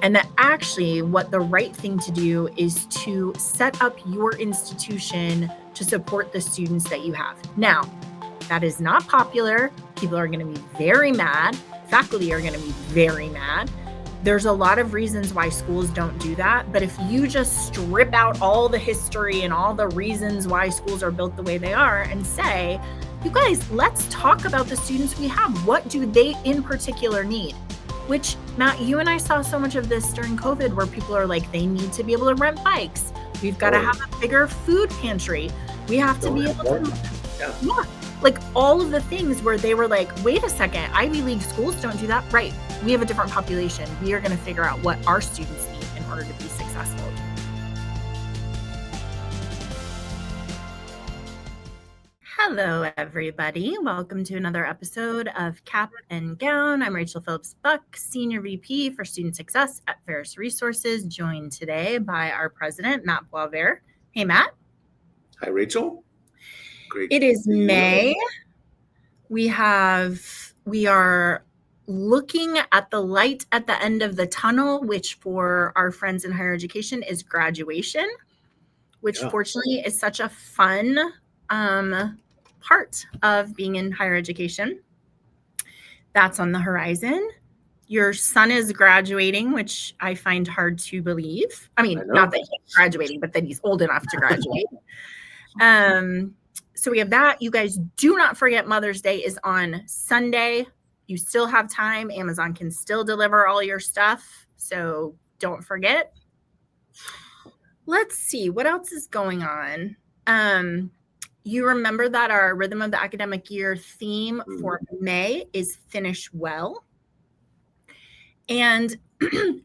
And that actually what the right thing to do is to set up your institution to support the students that you have. Now, that is not popular. People are going to be very mad. Faculty are going to be very mad. There's a lot of reasons why schools don't do that. But if you just strip out all the history and all the reasons why schools are built the way they are and say, you guys, let's talk about the students we have. What do they in particular need? Which, Matt, you and I saw so much of this during COVID where people are like, they need to be able to rent bikes. We've got to have a bigger food pantry. We have to be able to, like all of the things where they were like, wait a second, Ivy League schools don't do that. Right. We have a different population. We are going to figure out what our students need in order to be successful. Hello, everybody. Welcome to another episode of Cap and Gown. I'm Rachel Phillips-Buck, Senior VP for Student Success at Ferris Resources, joined today by our president, Matt Boisvert. Hey, Matt. Hi, Rachel. Great. It is May. We are looking at the light at the end of the tunnel, which for our friends in higher education is graduation, which fortunately is such a fun part of being in higher education. That's on the horizon. Your son is graduating, which I find hard to believe. I mean, not that he's graduating, but that he's old enough to graduate. So we have that. You guys do not forget Mother's Day is on Sunday. You still have time. Amazon can still deliver all your stuff. So don't forget. Let's see what else is going on. You remember that our Rhythm of the Academic Year theme for May is Finish Well. And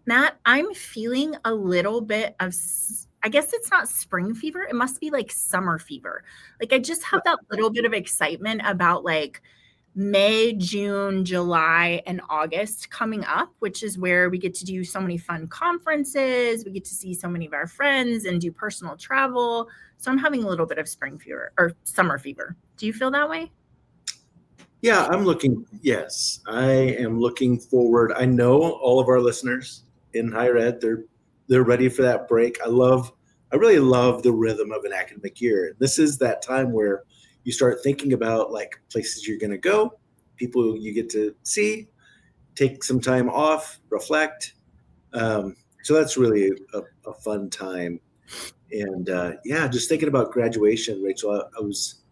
Matt, I'm feeling a little bit of, I guess it's not spring fever. It must be like summer fever. Like I just have that little bit of excitement about like May, June, July, and August coming up, which is where we get to do so many fun conferences. We get to see so many of our friends and do personal travel. So I'm having a little bit of spring fever or summer fever. Do you feel that way? Yeah, yes, I am looking forward. I know all of our listeners in higher ed, they're ready for that break. I really love the rhythm of an academic year. This is that time where you start thinking about like places you're going to go, people you get to see, take some time off, reflect. So that's really a fun time. And just thinking about graduation, Rachel, I was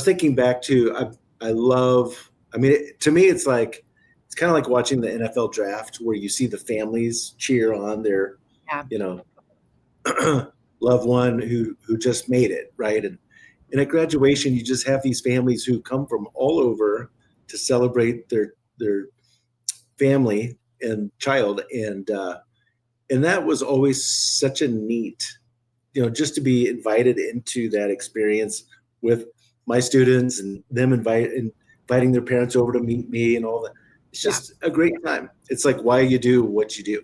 thinking back to, to me, it's kind of like watching the NFL draft where you see the families cheer on their, loved one who just made it, right? And at graduation, you just have these families who come from all over to celebrate their family and child, and that was always such a neat, just to be invited into that experience with my students and them inviting their parents over to meet me and all that. It's just a great time. It's like why you do what you do.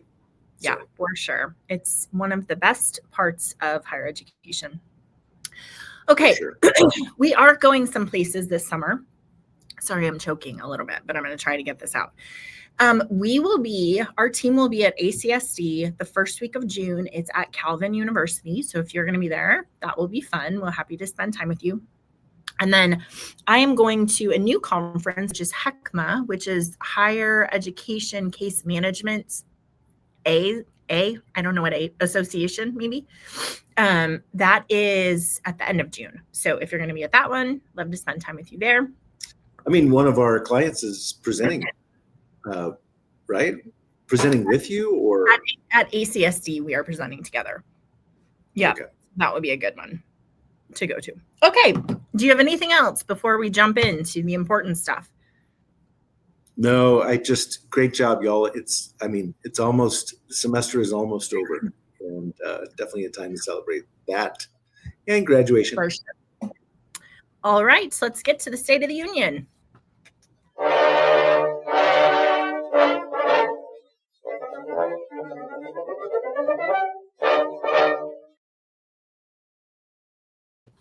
Yeah, for sure. It's one of the best parts of higher education. Okay, sure. We are going some places this summer. Sorry, I'm choking a little bit, but I'm going to try to get this out. Our team will be at ACSD the first week of June. It's at Calvin University. So if you're going to be there, that will be fun. We're happy to spend time with you. And then I am going to a new conference, which is HECMA, which is Higher Education Case Management association, maybe. That is at the end of June. So if you're going to be at that one, love to spend time with you there. I mean, one of our clients is presenting, right? Presenting with you or? At ACSD, we are presenting together. Yeah, okay. That would be a good one to go to. Okay. Do you have anything else before we jump into the important stuff? No, great job, y'all. The semester is almost over, and definitely a time to celebrate that and graduation. For sure. All right, so let's get to the State of the Union.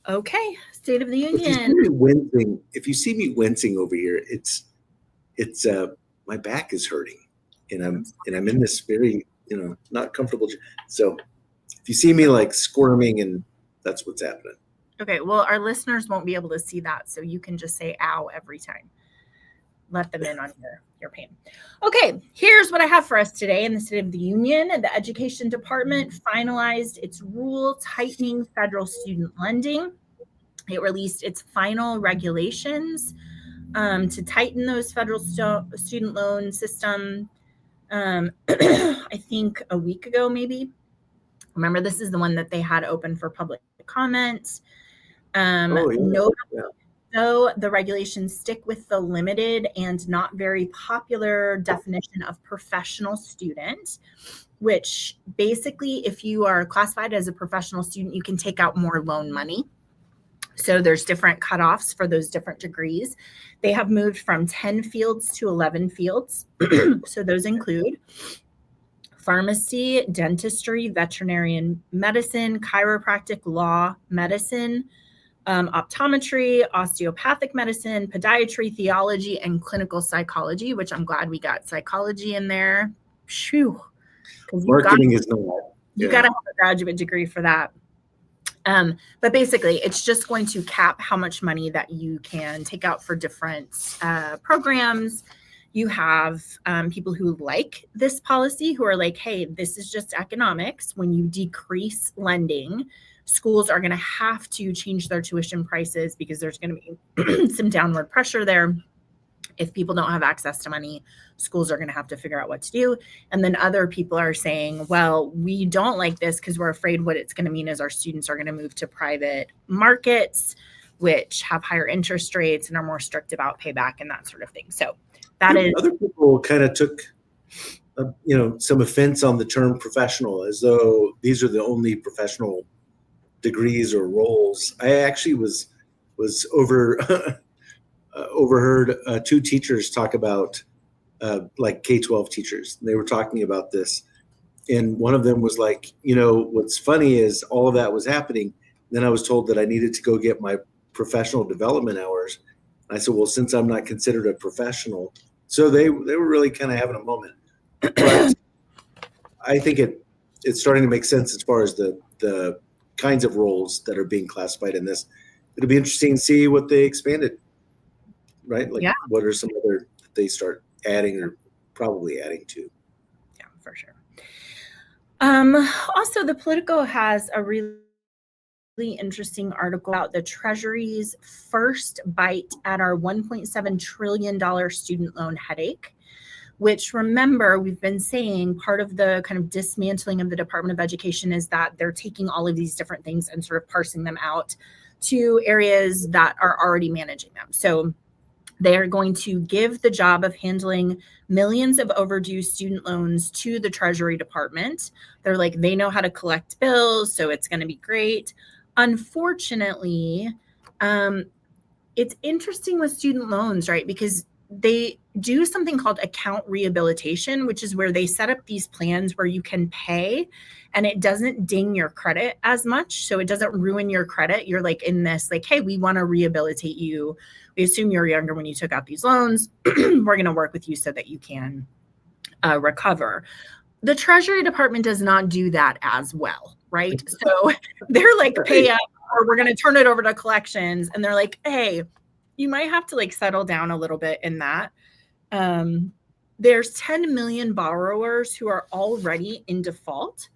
Okay, State of the Union. If you see me wincing over here, it's my back is hurting, and I'm in this very not comfortable. So if you see me like squirming, and that's what's happening. Okay, well, our listeners won't be able to see that, so you can just say ow every time. Let them in on your pain. Okay, here's what I have for us today. In the State of the Union, the Education Department finalized its rule tightening federal student lending. It released its final regulations to tighten those federal student loan system, I think a week ago, maybe. Remember, this is the one that they had open for public comment. Though the regulations stick with the limited and not very popular definition of professional student, which basically, if you are classified as a professional student, you can take out more loan money. So there's different cutoffs for those different degrees. They have moved from 10 fields to 11 fields. So those include pharmacy, dentistry, veterinarian medicine, chiropractic, law, medicine, optometry, osteopathic medicine, podiatry, theology, and clinical psychology, which I'm glad we got psychology in there. Phew. Marketing is not. You got to have a graduate degree for that. But basically, it's just going to cap how much money that you can take out for different programs. You have people who like this policy who are like, hey, this is just economics. When you decrease lending, schools are going to have to change their tuition prices because there's going to be some downward pressure there. If people don't have access to money, schools are going to have to figure out what to do. And then other people are saying, well, we don't like this because we're afraid what it's going to mean is our students are going to move to private markets, which have higher interest rates and are more strict about payback and that sort of thing. So that is. Other people kind of took, some offense on the term professional, as though these are the only professional degrees or roles. I actually was overheard two teachers talk about like K-12 teachers. They were talking about this, and one of them was like, what's funny is all of that was happening. Then I was told that I needed to go get my professional development hours. I said, well, since I'm not considered a professional, so they were really kind of having a moment. But I think it's starting to make sense as far as the kinds of roles that are being classified in this. It'll be interesting to see what they expanded, right? Like, what are some other that they start adding or probably adding to? Yeah, for sure. Also, the Politico has a really interesting article about the Treasury's first bite at our $1.7 trillion student loan headache, which, remember, we've been saying part of the kind of dismantling of the Department of Education is that they're taking all of these different things and sort of parsing them out to areas that are already managing them. So they are going to give the job of handling millions of overdue student loans to the Treasury Department. They're like, they know how to collect bills, so it's going to be great. Unfortunately, it's interesting with student loans, right? Because they do something called account rehabilitation, which is where they set up these plans where you can pay and it doesn't ding your credit as much. So it doesn't ruin your credit. You're like in this, like, hey, we want to rehabilitate you. We assume you're younger when you took out these loans. We're going to work with you so that you can recover. The Treasury Department does not do that as well, right? So they're like, pay up, or we're going to turn it over to collections. And they're like, hey, you might have to like settle down a little bit in that. There's 10 million borrowers who are already in default.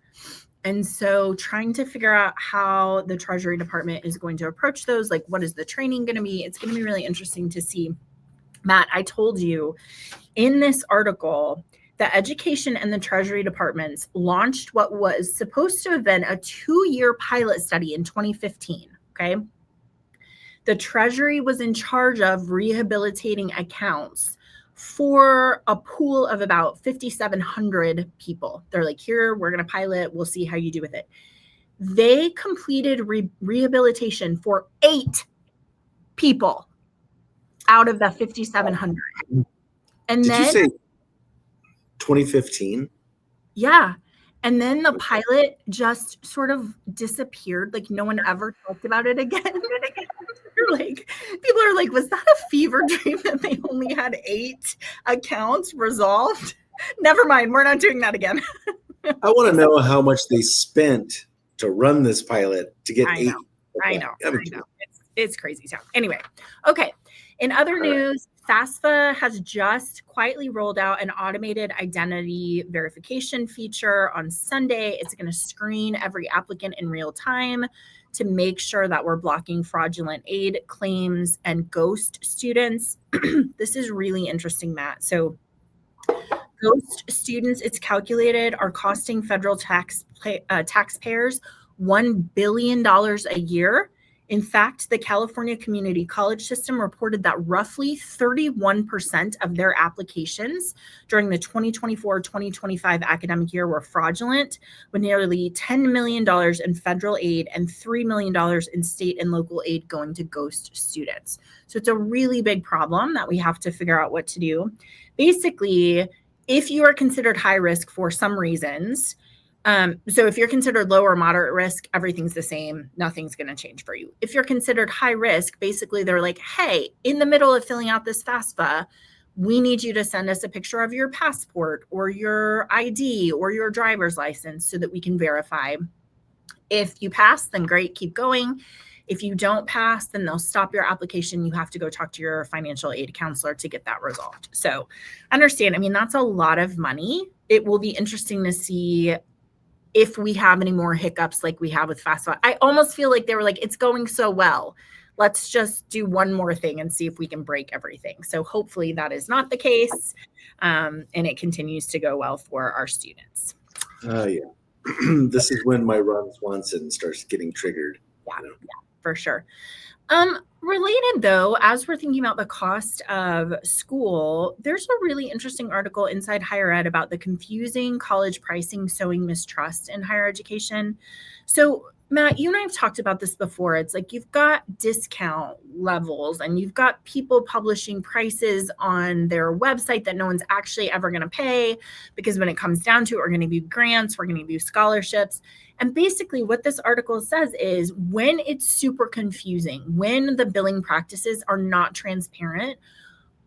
And so trying to figure out how the Treasury Department is going to approach those, like what is the training going to be? It's going to be really interesting to see. Matt, I told you in this article, the Education and the Treasury Departments launched what was supposed to have been a 2-year pilot study in 2015, okay? The Treasury was in charge of rehabilitating accounts for a pool of about 5,700 people. They're like, here, we're going to pilot. We'll see how you do with it. They completed rehabilitation for 8 people out of the 5,700. And Did then, you say 2015? Yeah. And then the pilot just sort of disappeared. Like no one ever talked about it again. Like people are like, was that a fever dream that they only had 8 accounts resolved? Never mind. We're not doing that again. I want to know how much they spent to run this pilot to get I 8. know. I know. I mean, I know. It's crazy town. Anyway, okay. In other news, FAFSA has just quietly rolled out an automated identity verification feature on Sunday. It's going to screen every applicant in real time to make sure that we're blocking fraudulent aid claims and ghost students. This is really interesting, Matt. So ghost students, it's calculated, are costing federal taxpayers $1 billion a year. In fact, the California Community College System reported that roughly 31% of their applications during the 2024-2025 academic year were fraudulent, with nearly $10 million in federal aid and $3 million in state and local aid going to ghost students. So it's a really big problem that we have to figure out what to do. Basically, if you are considered high risk for some reasons, so if you're considered low or moderate risk, everything's the same. Nothing's going to change for you. If you're considered high risk, basically they're like, hey, in the middle of filling out this FAFSA, we need you to send us a picture of your passport or your ID or your driver's license so that we can verify. If you pass, then great, keep going. If you don't pass, then they'll stop your application. You have to go talk to your financial aid counselor to get that resolved. So understand, I mean, that's a lot of money. It will be interesting to see if we have any more hiccups like we have with FAFSA. I almost feel like they were like, it's going so well. Let's just do one more thing and see if we can break everything. So hopefully that is not the case, and it continues to go well for our students. Yeah. This is when my Ron Swanson starts getting triggered. Yeah, you know? Yeah, for sure. Related though, as we're thinking about the cost of school, there's a really interesting article inside Higher Ed about the confusing college pricing sowing mistrust in higher education. So Matt, you and I have talked about this before. It's like you've got discount levels and you've got people publishing prices on their website that no one's actually ever going to pay, because when it comes down to it, we're going to give you grants, we're going to give you scholarships. And basically what this article says is when it's super confusing, when the billing practices are not transparent,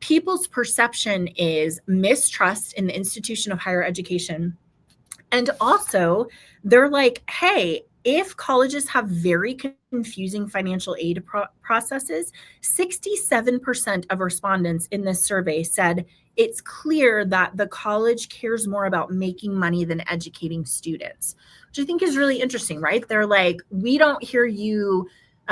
people's perception is mistrust in the institution of higher education. And also they're like, hey, if colleges have very confusing financial aid processes, 67% of respondents in this survey said it's clear that the college cares more about making money than educating students, which I think is really interesting, right? They're like, we don't hear you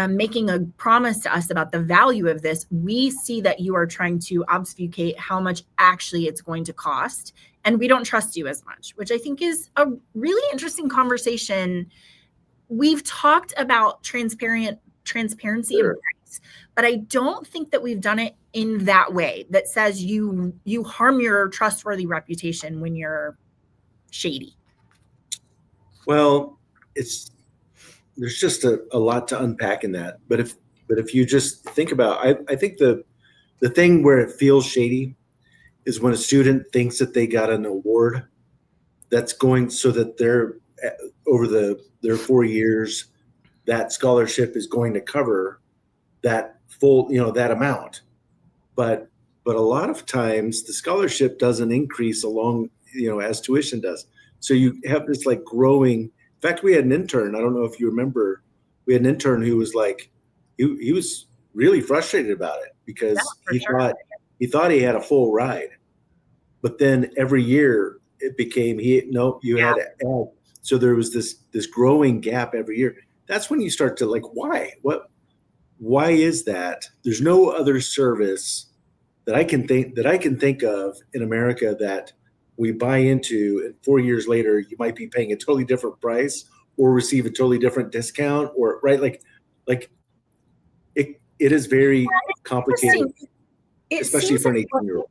making a promise to us about the value of this. We see that you are trying to obfuscate how much actually it's going to cost, and we don't trust you as much, which I think is a really interesting conversation. We've talked about transparency Sure. of price, but I don't think that we've done it in that way that says you harm your trustworthy reputation when you're shady. Well, there's just a lot to unpack in that. But if you just think about, I think the thing where it feels shady is when a student thinks that they got an award that's going so that they're over their 4 years, that scholarship is going to cover that full, that amount. But a lot of times the scholarship doesn't increase along, as tuition does. So you have this like growing. In fact, we had an intern. I don't know if you remember. We had an intern who was like, he was really frustrated about it because he thought he had a full ride, but then every year it became had to add. So there was this growing gap every year. That's when you start to like, why is that? There's no other service that I can think of in America that we buy into, and 4 years later you might be paying a totally different price or receive a totally different discount, or right, like it is very complicated, especially for an 18-year-old.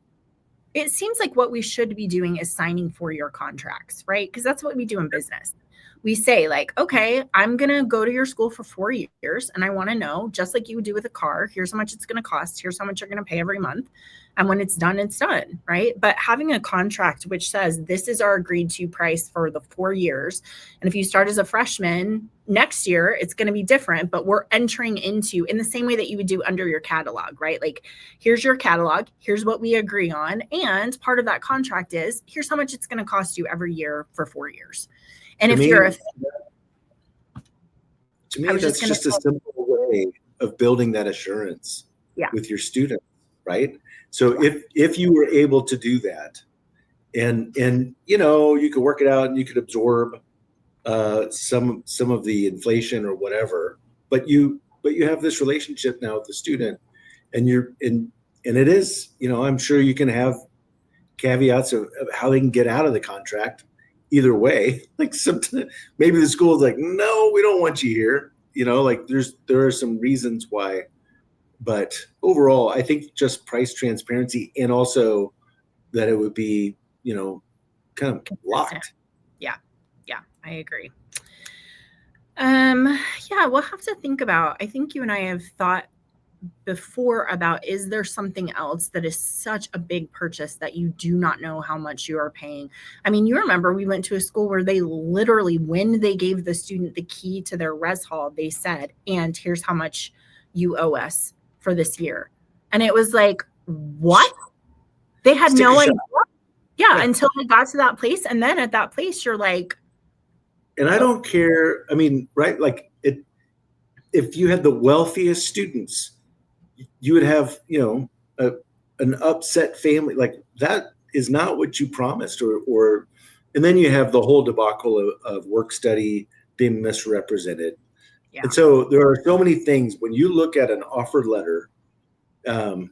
It seems like what we should be doing is signing 4-year contracts, right? Because that's what we do in business. We say like, okay, I'm going to go to your school for 4 years and I want to know, just like you would do with a car, here's how much it's going to cost. Here's how much you're going to pay every month. And when it's done, right? But having a contract which says this is our agreed to price for the 4 years. And if you start as a freshman next year, it's going to be different, but we're entering into in the same way that you would do under your catalog, right? Like, here's your catalog, here's what we agree on. And part of that contract is here's how much it's going to cost you every year for 4 years. And To if me, you're to me, that's just a simple way of building that assurance with your students, right? So if you were able to do that, and you could work it out and you could absorb some of the inflation or whatever, but you have this relationship now with the student, and it is, I'm sure you can have caveats of how they can get out of the contract either way. Like sometimes maybe the school is like, no, we don't want you here. Like there are some reasons why, but overall, I think just price transparency, and also that it would be, kind of locked. Yeah, I agree. Yeah, we'll have to think about, I think you and I have thought before about, is there something else that is such a big purchase that you do not know how much you are paying? I mean, you remember we went to a school where they literally, when they gave the student the key to their res hall, they said, and here's how much you owe us for this year. And it was like, what? They had no idea. Yeah, until they got to that place. And then at that place, you're like, and I don't care. I mean, right? Like if you had the wealthiest students, you would have, an upset family. Like that is not what you promised, and then you have the whole debacle of work study being misrepresented. Yeah. And so there are so many things when you look at an offer letter, and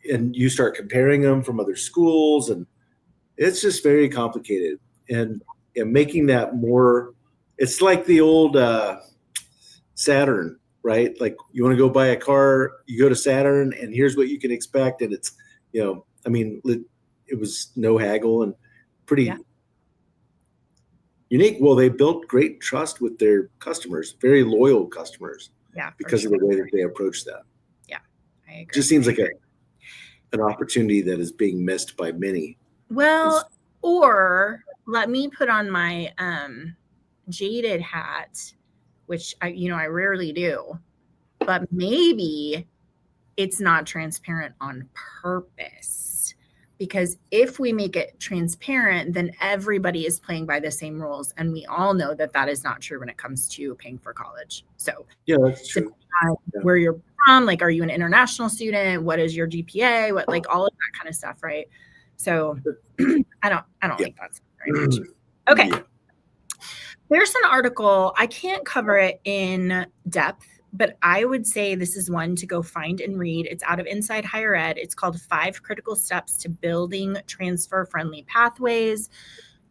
you start comparing them from other schools, and it's just very complicated, and making that more, it's like the old Saturn, right? Like you want to go buy a car, you go to Saturn, and here's what you can expect. And it's, I mean, it was no haggle and pretty unique. Well, they built great trust with their customers, very loyal customers, because of the way that they approach that. Yeah, I agree. It just seems like an opportunity that is being missed by many. Well, or let me put on my jaded hat, which I rarely do, but maybe it's not transparent on purpose, because if we make it transparent, then everybody is playing by the same rules. And we all know that that is not true when it comes to paying for college. So yeah, that's true. Where you're from, like, are you an international student? What is your GPA? What, like all of that kind of stuff. Right. So I don't think that's very much. Okay. Yeah. There's an article, I can't cover it in depth, but I would say this is one to go find and read. It's out of Inside Higher Ed. It's called 5 Critical Steps to Building Transfer-Friendly Pathways.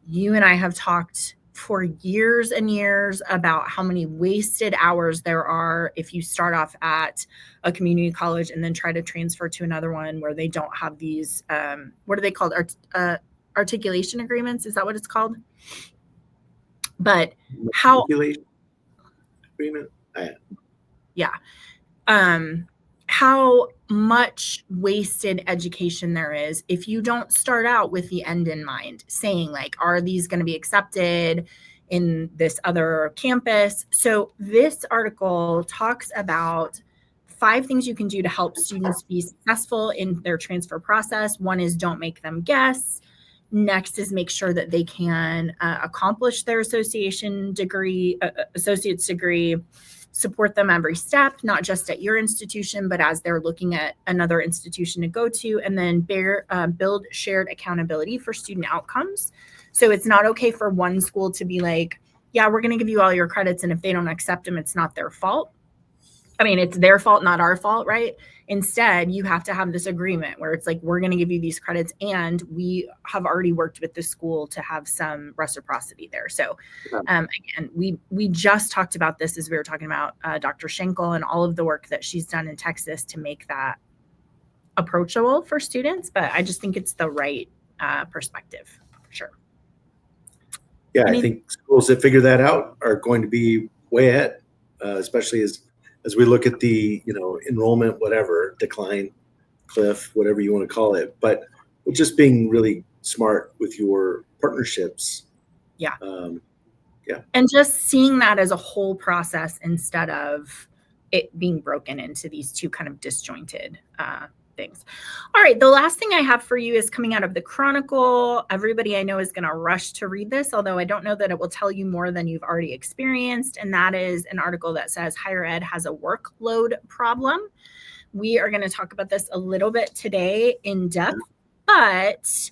You and I have talked for years and years about how many wasted hours there are if you start off at a community college and then try to transfer to another one where they don't have these, what are they called? Articulation agreements? Is that what it's called? But how agreement? Yeah. How much wasted education there is if you don't start out with the end in mind, saying like, are these going to be accepted in this other campus? So this article talks about 5 things you can do to help students be successful in their transfer process. One is don't make them guess. Next is make sure that they can accomplish their associate's degree, support them every step, not just at your institution, but as they're looking at another institution to go to, and then build shared accountability for student outcomes. So it's not okay for one school to be like, yeah, we're going to give you all your credits, and if they don't accept them, it's not their fault. I mean, it's their fault, not our fault, right? Instead, you have to have this agreement where it's like, we're going to give you these credits, and we have already worked with the school to have some reciprocity there. So again, we just talked about this as we were talking about Dr. Schenkel and all of the work that she's done in Texas to make that approachable for students. But I just think it's the right perspective, for sure. Yeah, I think schools that figure that out are going to be way ahead, especially as we look at the, enrollment, whatever, decline cliff, whatever you want to call it, but just being really smart with your partnerships. Yeah. Yeah. And just seeing that as a whole process instead of it being broken into these two kind of disjointed things. All right. The last thing I have for you is coming out of the Chronicle. Everybody I know is going to rush to read this, although I don't know that it will tell you more than you've already experienced. And that is an article that says higher ed has a workload problem. We are going to talk about this a little bit today in depth, but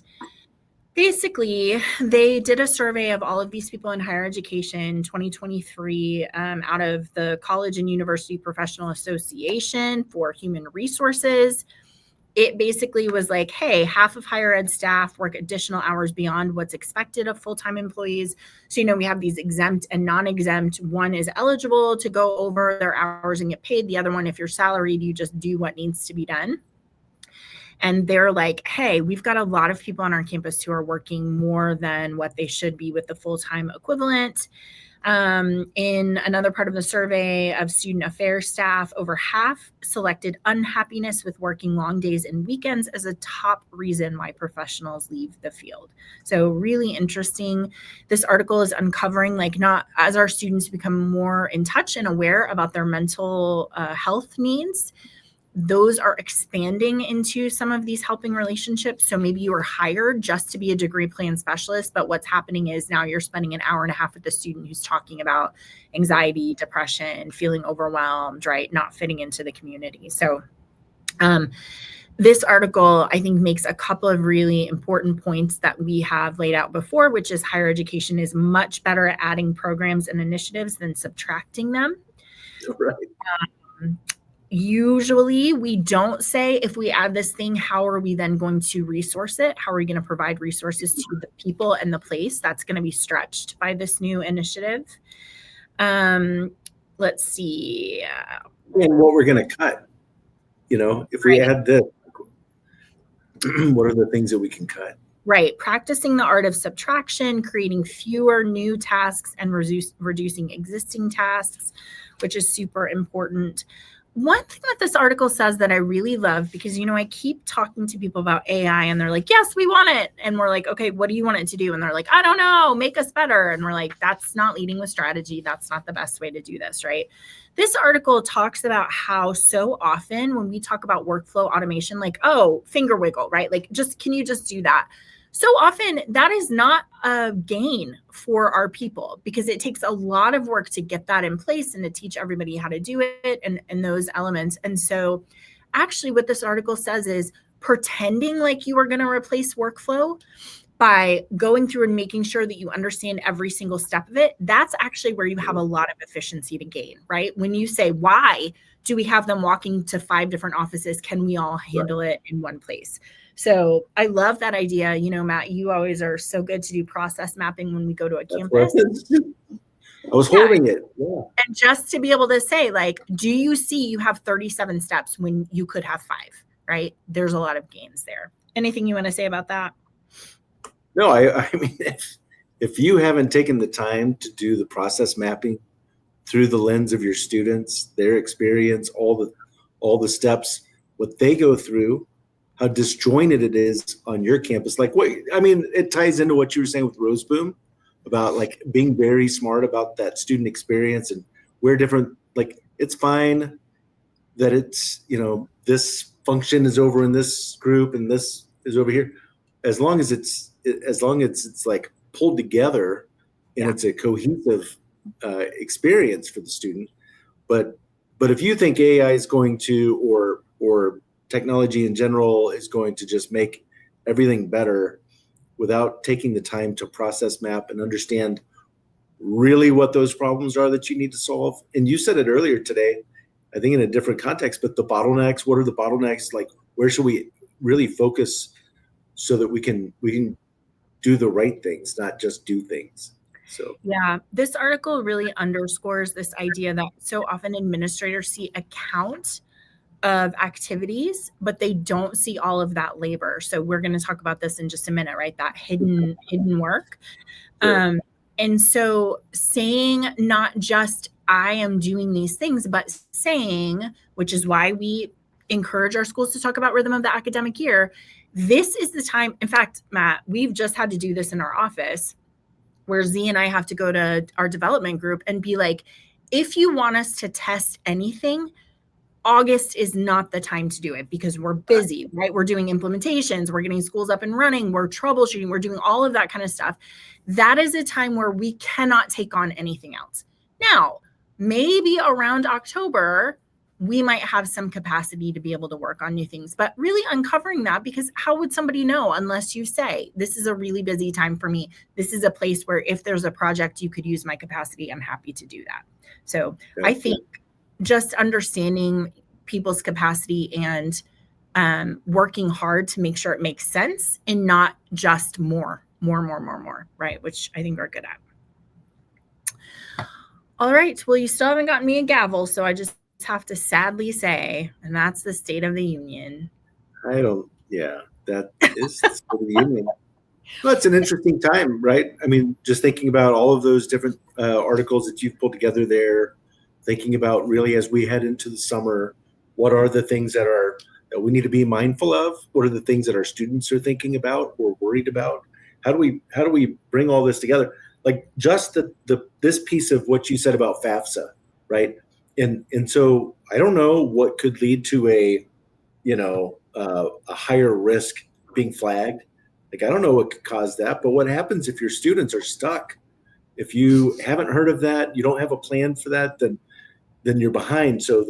basically, they did a survey of all of these people in higher education, 2023, out of the College and University Professional Association for Human Resources. It basically was like, hey, half of higher ed staff work additional hours beyond what's expected of full-time employees. So, we have these exempt and non-exempt. One is eligible to go over their hours and get paid. The other one, if you're salaried, you just do what needs to be done. And they're like, hey, we've got a lot of people on our campus who are working more than what they should be with the full-time equivalent. In another part of the survey of student affairs staff, over half selected unhappiness with working long days and weekends as a top reason why professionals leave the field. So really interesting. This article is uncovering, not as our students become more in touch and aware about their mental health needs, those are expanding into some of these helping relationships. So maybe you were hired just to be a degree plan specialist, but what's happening is now you're spending an hour and a half with the student who's talking about anxiety, depression, feeling overwhelmed, right? Not fitting into the community. So this article, I think, makes a couple of really important points that we have laid out before, which is higher education is much better at adding programs and initiatives than subtracting them. Right. Usually we don't say, if we add this thing, how are we then going to resource it? How are we going to provide resources to the people and the place? That's going to be stretched by this new initiative. Let's see. And what we're going to cut, if we add this, what are the things that we can cut? Right. Practicing the art of subtraction, creating fewer new tasks and reducing existing tasks, which is super important. One thing that this article says that I really love, because, I keep talking to people about AI and they're like, yes, we want it. And we're like, okay, what do you want it to do? And they're like, I don't know, make us better. And we're like, that's not leading with strategy. That's not the best way to do this, right? This article talks about how so often when we talk about workflow automation, finger wiggle, right? Can you just do that? So often that is not a gain for our people, because it takes a lot of work to get that in place and to teach everybody how to do it and those elements. And so actually what this article says is pretending like you are going to replace workflow by going through and making sure that you understand every single step of it. That's actually where you have a lot of efficiency to gain, right? When you say, why do we have them walking to 5 different offices? Can we all handle it in one place? So I love that idea. Matt, you always are so good to do process mapping when we go to a campus. I was holding it. Yeah. And just to be able to say, do you see you have 37 steps when you could have 5, right? There's a lot of gains there. Anything you want to say about that? No, I mean, if you haven't taken the time to do the process mapping through the lens of your students, their experience, all the steps, what they go through, how disjointed it is on your campus. It ties into what you were saying with Rozeboom about being very smart about that student experience, and we're different. It's fine that it's, this function is over in this group and this is over here, as long as it's pulled together and it's a cohesive experience for the student. But if you think AI is going to, or technology in general is going to just make everything better without taking the time to process map and understand really what those problems are that you need to solve. And you said it earlier today, I think in a different context, but the bottlenecks, what are the bottlenecks? Where should we really focus so that we can do the right things, not just do things? So yeah, this article really underscores this idea that so often administrators see a count of activities, but they don't see all of that labor. So we're going to talk about this in just a minute, right? That hidden work. Sure. And so saying not just I am doing these things, but saying, which is why we encourage our schools to talk about rhythm of the academic year, this is the time. In fact, Matt, we've just had to do this in our office where Z and I have to go to our development group and be like, if you want us to test anything, August is not the time to do it because we're busy, right? We're doing implementations, we're getting schools up and running, we're troubleshooting, we're doing all of that kind of stuff. That is a time where we cannot take on anything else. Now, maybe around October, we might have some capacity to be able to work on new things, but really uncovering that, because how would somebody know unless you say, this is a really busy time for me. This is a place where if there's a project you could use my capacity, I'm happy to do that. So I think just understanding people's capacity and working hard to make sure it makes sense and not just more, right? Which I think we're good at. All right. Well, you still haven't gotten me a gavel, so I just have to sadly say, and that's the State of the Union. That is the State of the Union. Well, it's an interesting time, right? I mean, just thinking about all of those different articles that you've pulled together there, thinking about really as we head into the summer, what are the things that we need to be mindful of? What are the things that our students are thinking about or worried about? How do we bring all this together? Like just this piece of what you said about FAFSA, right? And so I don't know what could lead to a higher risk being flagged. Like, I don't know what could cause that, but what happens if your students are stuck? If you haven't heard of that, you don't have a plan for that, then you're behind. So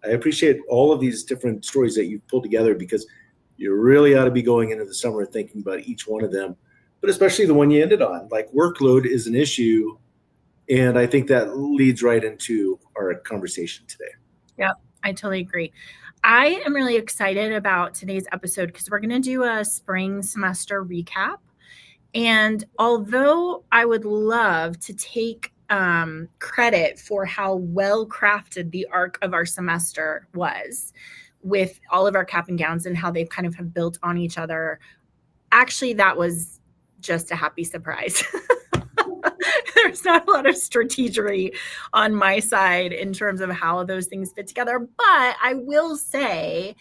I appreciate all of these different stories that you've pulled together, because you really ought to be going into the summer thinking about each one of them, but especially the one you ended on. Like, workload is an issue. And I think that leads right into our conversation today. Yep, I totally agree. I am really excited about today's episode because we're going to do a spring semester recap. And although I would love to take credit for how well crafted the arc of our semester was with all of our cap and gowns and how they kind of have built on each other, actually, that was just a happy surprise. There's not a lot of strategery on my side in terms of how those things fit together. But I will say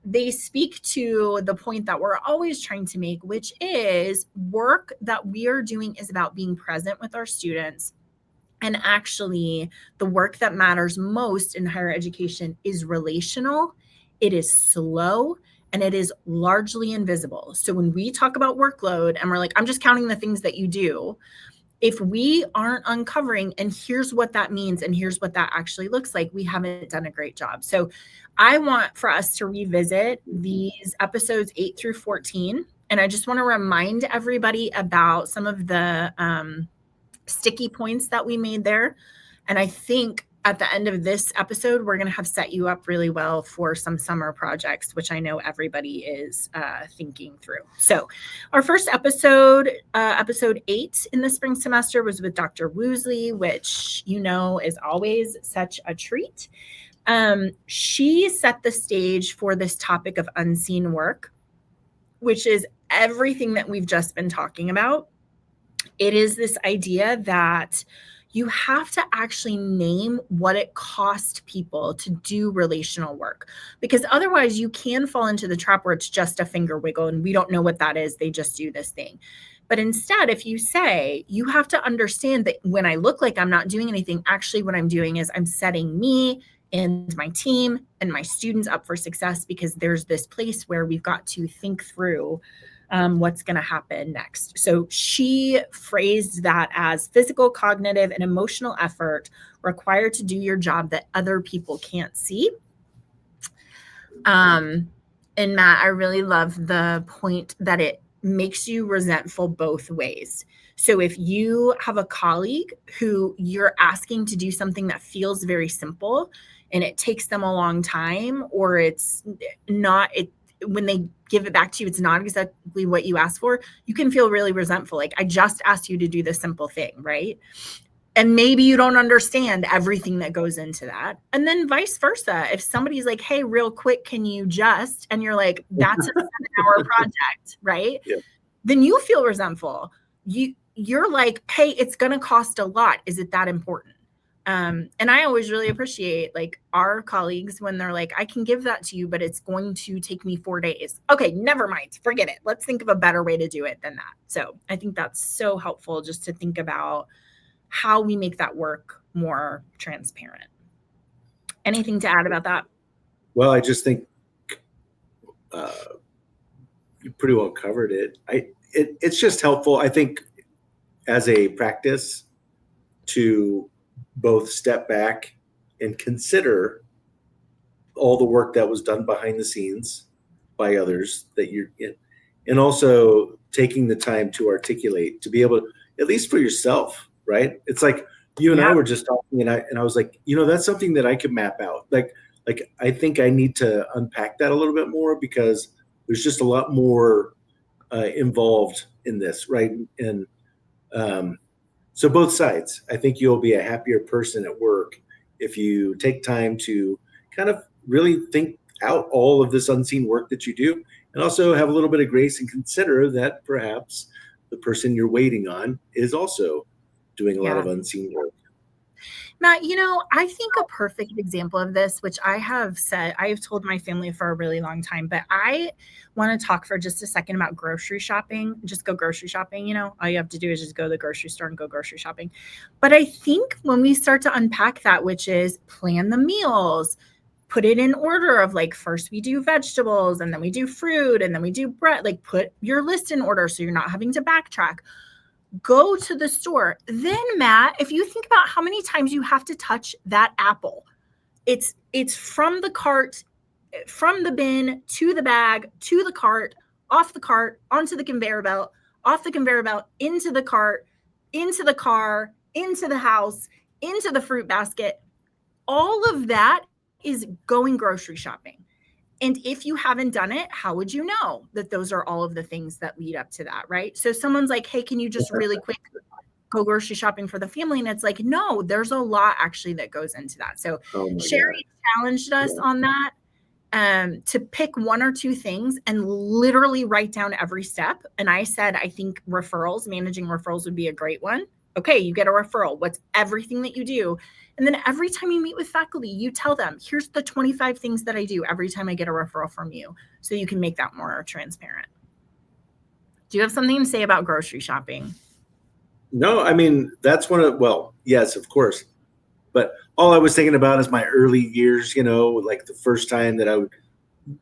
they speak to the point that we're always trying to make, which is work that we are doing is about being present with our students. And actually, the work that matters most in higher education is relational. It is slow. And it is largely invisible. So when we talk about workload and we're like, I'm just counting the things that you do, if we aren't uncovering, and here's what that means, and here's what that actually looks like, we haven't done a great job. So I want for us to revisit these episodes 8 through 14. And I just want to remind everybody about some of the sticky points that we made there. And I think at the end of this episode, we're going to have set you up really well for some summer projects, which I know everybody is thinking through. So our first episode, episode 8 in the spring semester, was with Dr. Woosley, which, is always such a treat. She set the stage for this topic of unseen work, which is everything that we've just been talking about. It is this idea that you have to actually name what it costs people to do relational work, because otherwise you can fall into the trap where it's just a finger wiggle and we don't know what that is. They just do this thing. But instead, if you say, you have to understand that when I look like I'm not doing anything, actually what I'm doing is I'm setting me and my team and my students up for success, because there's this place where we've got to think through what's going to happen next. So she phrased that as physical, cognitive, and emotional effort required to do your job that other people can't see. And Matt, I really love the point that it makes you resentful both ways. So if you have a colleague who you're asking to do something that feels very simple and it takes them a long time, or it's not, when they give it back to you, it's not exactly what you asked for, you can feel really resentful. Like, I just asked you to do this simple thing, right? And maybe you don't understand everything that goes into that. And then vice versa. If somebody's like, hey, real quick, can you just, and you're like, that's a 7-hour project, right? Yeah. Then you feel resentful. You're like, hey, it's going to cost a lot. Is it that important? And I always really appreciate like our colleagues when they're like, I can give that to you, but it's going to take me 4 days. Okay, never mind. Forget it. Let's think of a better way to do it than that. So I think that's so helpful just to think about how we make that work more transparent. Anything to add about that? Well, I just think you pretty well covered it. It's just helpful, I think, as a practice to both step back and consider all the work that was done behind the scenes by others that you're in, and also taking the time to articulate, to be able to, at least for yourself, right? It's like you and I were just talking, and I was like, that's something that I could map out. Like I think I need to unpack that a little bit more, because there's just a lot more involved in this, right? And so both sides, I think you'll be a happier person at work if you take time to kind of really think out all of this unseen work that you do, and also have a little bit of grace and consider that perhaps the person you're waiting on is also doing a lot of unseen work. Matt, I think a perfect example of this, which I have told my family for a really long time, but I want to talk for just a second about grocery shopping. Just go grocery shopping. All you have to do is just go to the grocery store and go grocery shopping. But I think when we start to unpack that, which is plan the meals, put it in order of like, first we do vegetables and then we do fruit and then we do bread, like put your list in order so you're not having to backtrack. Go to the store. Then, Matt, if you think about how many times you have to touch that apple, it's from the cart, from the bin to the bag, to the cart, off the cart, onto the conveyor belt, off the conveyor belt, into the cart, into the car, into the house, into the fruit basket. All of that is going grocery shopping. And if you haven't done it, how would you know that those are all of the things that lead up to that, right? So someone's like, hey, can you just really quick go grocery shopping for the family? And it's like, no, there's a lot actually that goes into that. So Sherry challenged us on that, to pick one or two things and literally write down every step. And I said, I think managing referrals would be a great one. Okay, you get a referral. What's everything that you do? And then every time you meet with faculty, you tell them, here's the 25 things that I do every time I get a referral from you, so you can make that more transparent. Do you have something to say about grocery shopping? No, I mean, that's yes, of course. But all I was thinking about is my early years, like the first time that I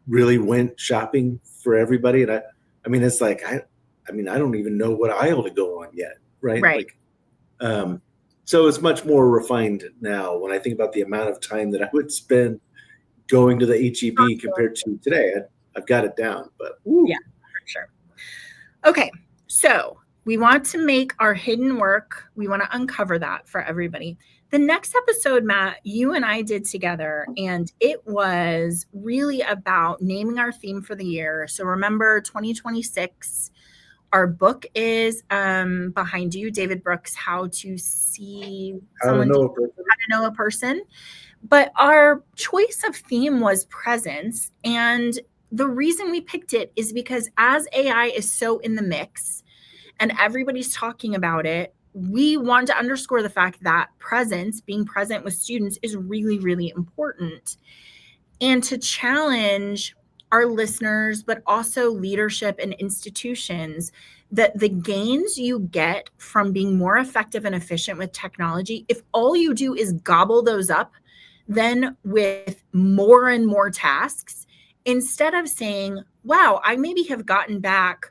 really went shopping for everybody. And I mean, it's like, I don't even know what aisle to go on yet. Right. Right. Like, so it's much more refined now when I think about the amount of time that I would spend going to the HEB compared to today. I've got it down, but yeah, for sure. Okay. So we want to make our hidden work. We want to uncover that for everybody. The next episode, Matt, you and I did together, and it was really about naming our theme for the year. So remember 2026. Our book is behind you, David Brooks, How to Know a Person. But our choice of theme was presence. And the reason we picked it is because as AI is so in the mix and everybody's talking about it, we want to underscore the fact that presence, being present with students, is really, really important. And to challenge our listeners, but also leadership and institutions, that the gains you get from being more effective and efficient with technology, if all you do is gobble those up, then with more and more tasks, instead of saying, wow, I maybe have gotten back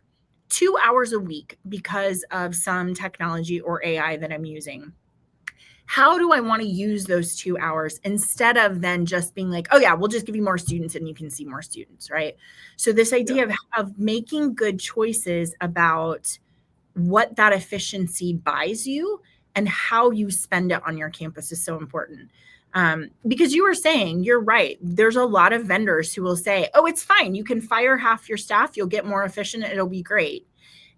2 hours a week because of some technology or AI that I'm using. How do I want to use those 2 hours, instead of then just being like, oh yeah, we'll just give you more students and you can see more students, right? So this idea of making good choices about what that efficiency buys you and how you spend it on your campus is so important. Because you were saying, you're right. There's a lot of vendors who will say, oh, it's fine. You can fire half your staff. You'll get more efficient. It'll be great.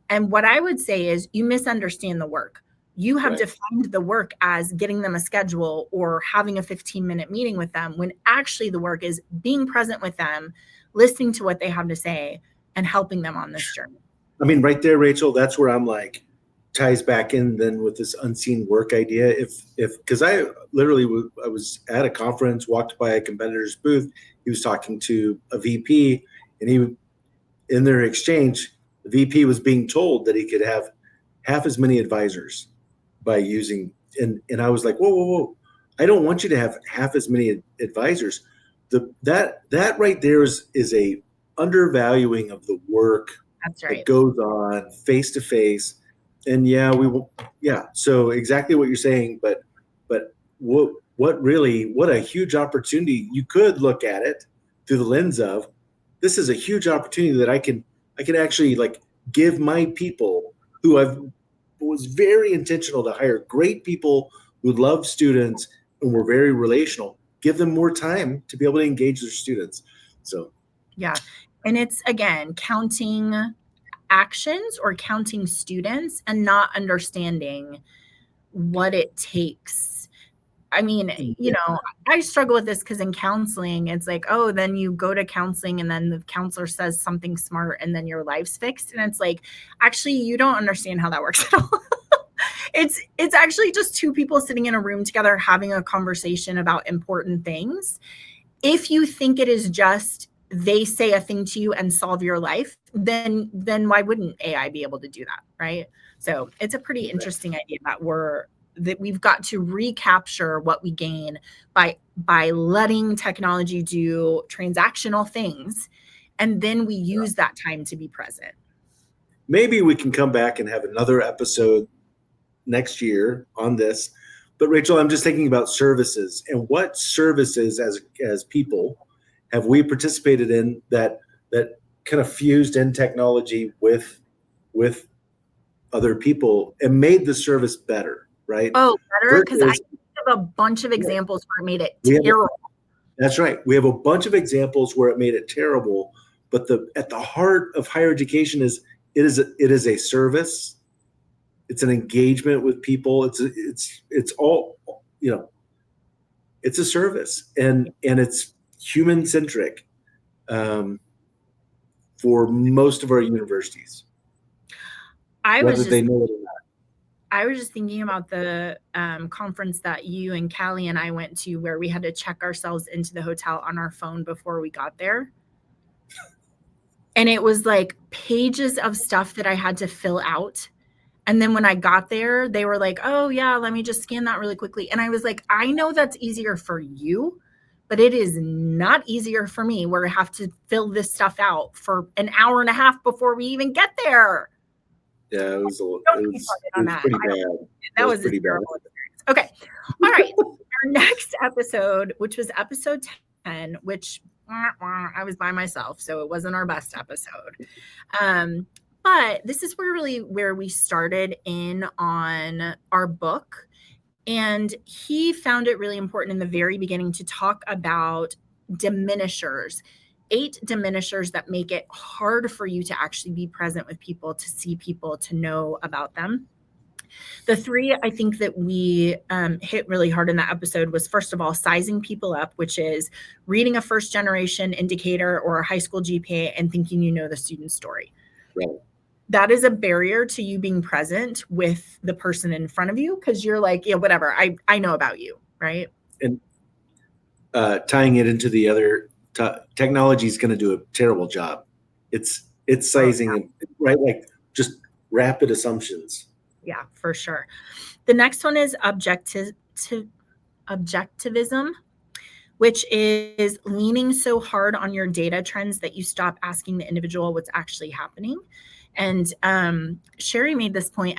And what I would say is you misunderstand the work. You have defined the work as getting them a schedule or having a 15-minute meeting with them, when actually the work is being present with them, listening to what they have to say, and helping them on this journey. I mean, right there, Rachel, that's where I'm like, ties back in then with this unseen work idea. If because I literally I was at a conference, walked by a competitor's booth. He was talking to a VP, and in their exchange, the VP was being told that he could have half as many advisors by using. And I was like, whoa! I don't want you to have half as many advisors. That right there is a undervaluing of the work That's right. that goes on face to face. And so exactly what you're saying, but what a huge opportunity. You could look at it through the lens of, this is a huge opportunity that I can actually like give my people who was very intentional to hire great people who love students and were very relational, give them more time to be able to engage their students. So yeah. And it's, again, counting actions or counting students and not understanding what it takes. I mean, I struggle with this because in counseling, it's like, oh, then you go to counseling and then the counselor says something smart and then your life's fixed. And it's like, actually, you don't understand how that works at all. It's actually just two people sitting in a room together having a conversation about important things. If you think it is just they say a thing to you and solve your life, then why wouldn't AI be able to do that, right? So it's a pretty interesting idea that we've got to recapture what we gain by letting technology do transactional things, and then we use that time to be present. Maybe we can come back and have another episode next year on this. But Rachel, I'm just thinking about services, and what services as people have we participated in that kind of fused in technology with other people and made the service better, right? Oh, better, because I have a bunch of examples where it made it terrible. That's right. We have a bunch of examples where it made it terrible, but at the heart of higher education is it is a service. It's an engagement with people. It's all, it's a service, and it's human centric for most of our universities, whether they know it or not. I was just thinking about the conference that you and Callie and I went to, where we had to check ourselves into the hotel on our phone before we got there. And it was like pages of stuff that I had to fill out. And then when I got there, they were like, oh, yeah, let me just scan that really quickly. And I was like, I know that's easier for you, but it is not easier for me, where I have to fill this stuff out for an hour and a half before we even get there. Yeah, it was pretty bad. That was pretty bad. Okay. All right. Our next episode, which was episode 10, which I was by myself, so it wasn't our best episode. But this is where we started in on our book. And he found it really important in the very beginning to talk about diminishers, 8 diminishers that make it hard for you to actually be present with people, to see people, to know about them. The 3 I think that we hit really hard in that episode was, first of all, sizing people up, which is reading a first generation indicator or a high school GPA and thinking you know the student's story. Right. That is a barrier to you being present with the person in front of you, because you're like, yeah, whatever, I know about you, right? And tying it into the other technology is going to do a terrible job. It's sizing, right? Like just rapid assumptions. Yeah, for sure. The next one is objectivism, which is leaning so hard on your data trends that you stop asking the individual what's actually happening. And Sherry made this point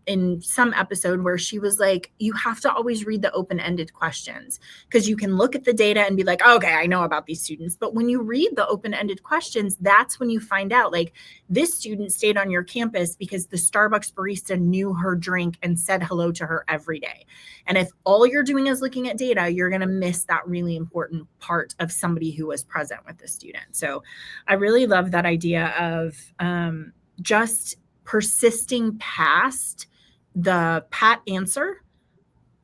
in some episode where she was like, you have to always read the open-ended questions, because you can look at the data and be like, oh, okay, I know about these students. But when you read the open-ended questions, that's when you find out, like, this student stayed on your campus because the Starbucks barista knew her drink and said hello to her every day. And if all you're doing is looking at data, you're going to miss that really important part of somebody who was present with the student. So I really love that idea of just persisting past the pat answer,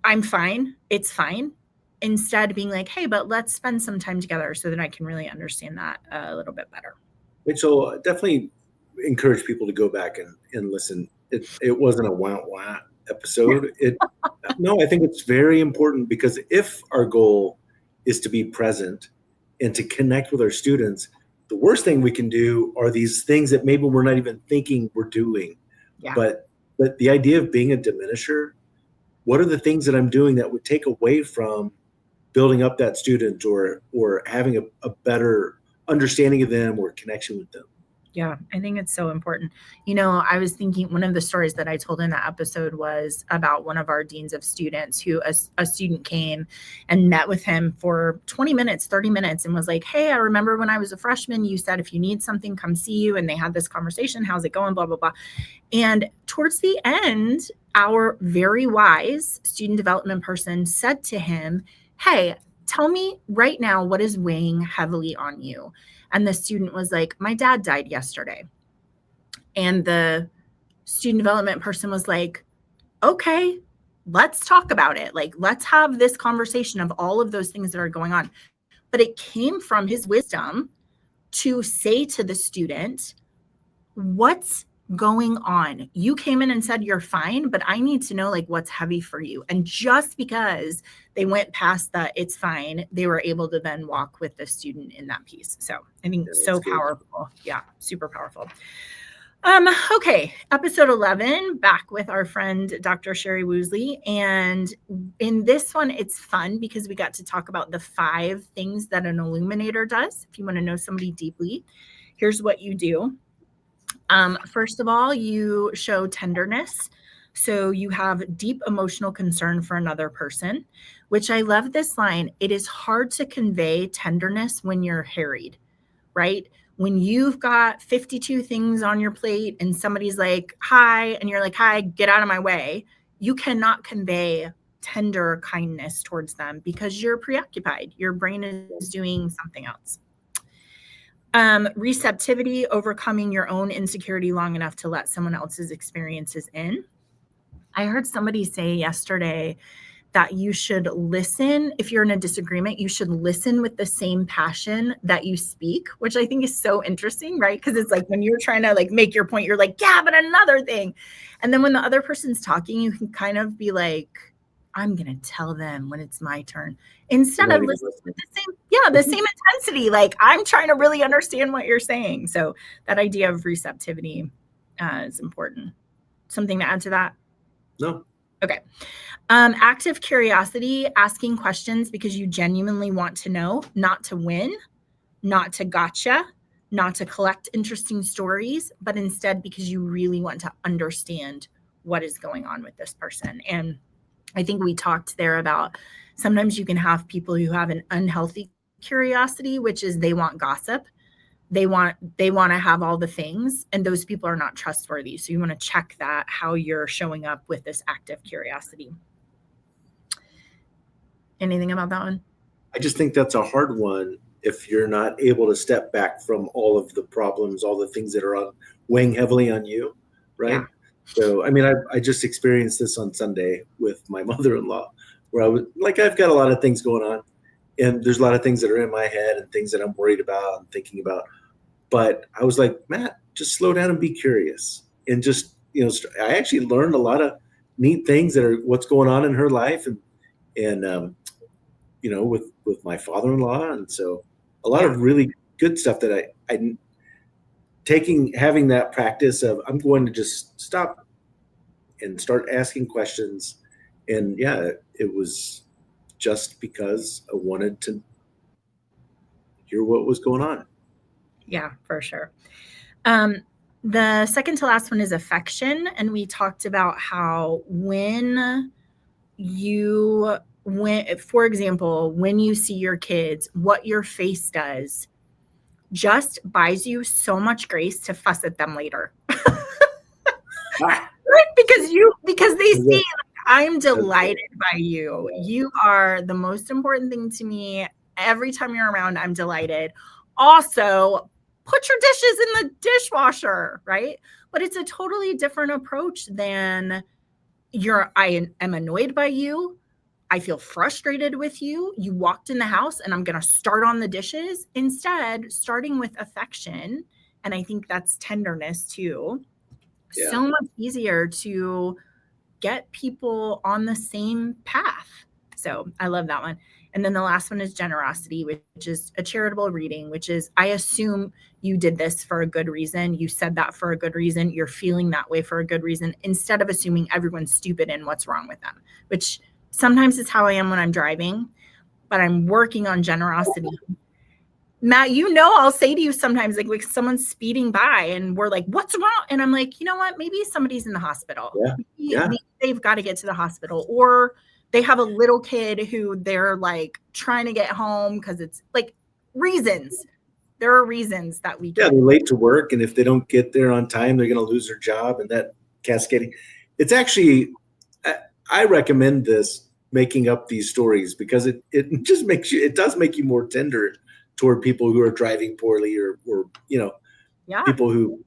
I'm fine, it's fine, instead being like, hey, but let's spend some time together so that I can really understand that a little bit better. Rachel, definitely encourage people to go back and listen It wasn't a wah episode. No, I think it's very important, because if our goal is to be present and to connect with our students, the worst thing we can do are these things that maybe we're not even thinking we're doing. Yeah. But the idea of being a diminisher, what are the things that I'm doing that would take away from building up that student, or having a better understanding of them or connection with them? Yeah, I think it's so important. I was thinking one of the stories that I told in that episode was about one of our deans of students who a student came and met with him for 20 minutes, 30 minutes, and was like, hey, I remember when I was a freshman, you said if you need something, come see you. And they had this conversation. How's it going? Blah, blah, blah. And towards the end, our very wise student development person said to him, hey, tell me right now, what is weighing heavily on you? And the student was like, my dad died yesterday. And the student development person was like, okay, let's talk about it. Like, let's have this conversation of all of those things that are going on. But it came from his wisdom to say to the student, what's going on? You came in and said you're fine, but I need to know like what's heavy for you. And just because they went past the it's fine, they were able to then walk with the student in that piece. So I think so powerful. Yeah, super powerful. Okay, episode 11, back with our friend Dr. Sherry Woosley. And in this one, it's fun because we got to talk about the 5 things that an illuminator does. If you want to know somebody deeply, here's what you do. First of all, you show tenderness. So you have deep emotional concern for another person, which I love this line. It is hard to convey tenderness when you're harried, right? When you've got 52 things on your plate and somebody's like, hi, and you're like, hi, get out of my way. You cannot convey tender kindness towards them because you're preoccupied. Your brain is doing something else. Receptivity, overcoming your own insecurity long enough to let someone else's experiences in. I heard somebody say yesterday that you should listen. If you're in a disagreement, you should listen with the same passion that you speak, which I think is so interesting, right? Because it's like when you're trying to like make your point, you're like, yeah, but another thing. And then when the other person's talking, you can kind of be like, I'm going to tell them when it's my turn, instead of listening with the same intensity. Like, I'm trying to really understand what you're saying. So that idea of receptivity is important. Something to add to that? No. Okay. Active curiosity, asking questions because you genuinely want to know, not to win, not to gotcha, not to collect interesting stories, but instead because you really want to understand what is going on with this person. And I think we talked there about sometimes you can have people who have an unhealthy curiosity, which is they want gossip. They want to have all the things, and those people are not trustworthy. So you want to check that, how you're showing up with this active curiosity. Anything about that one? I just think that's a hard one if you're not able to step back from all of the problems, all the things that are weighing heavily on you, right? Yeah. So, I mean, I just experienced this on Sunday with my mother-in-law, where I was like, I've got a lot of things going on, and there's a lot of things that are in my head and things that I'm worried about and thinking about. But I was like, Matt, just slow down and be curious. And just, I actually learned a lot of neat things that are what's going on in her life and with my father-in-law. And so a lot of really good stuff that I having that practice of I'm going to just stop and start asking questions. And it was just because I wanted to hear what was going on. Yeah, for sure. The second to last one is affection. And we talked about how for example, when you see your kids, what your face does just buys you so much grace to fuss at them later. Right? Because they see, I'm delighted by you. You are the most important thing to me. Every time you're around, I'm delighted. Also, put your dishes in the dishwasher, right? But it's a totally different approach than I am annoyed by you. I feel frustrated with you. You walked in the house and I'm going to start on the dishes. Instead, starting with affection. And I think that's tenderness too. Yeah. So much easier to get people on the same path. So I love that one. And then the last one is generosity, which is a charitable reading, which is, I assume you did this for a good reason. You said that for a good reason. You're feeling that way for a good reason, instead of assuming everyone's stupid and what's wrong with them, which sometimes is how I am when I'm driving, but I'm working on generosity. Matt, I'll say to you sometimes, like someone's speeding by and we're like, what's wrong? And I'm like, you know what? Maybe somebody's in the hospital. Maybe they've got to get to the hospital, or they have a little kid who they're like trying to get home, because it's like reasons. There are reasons that we they're late to work, and if they don't get there on time, they're going to lose their job, and that cascading. It's actually, I recommend this, making up these stories, because it just does make you more tender toward people who are driving poorly, or people who,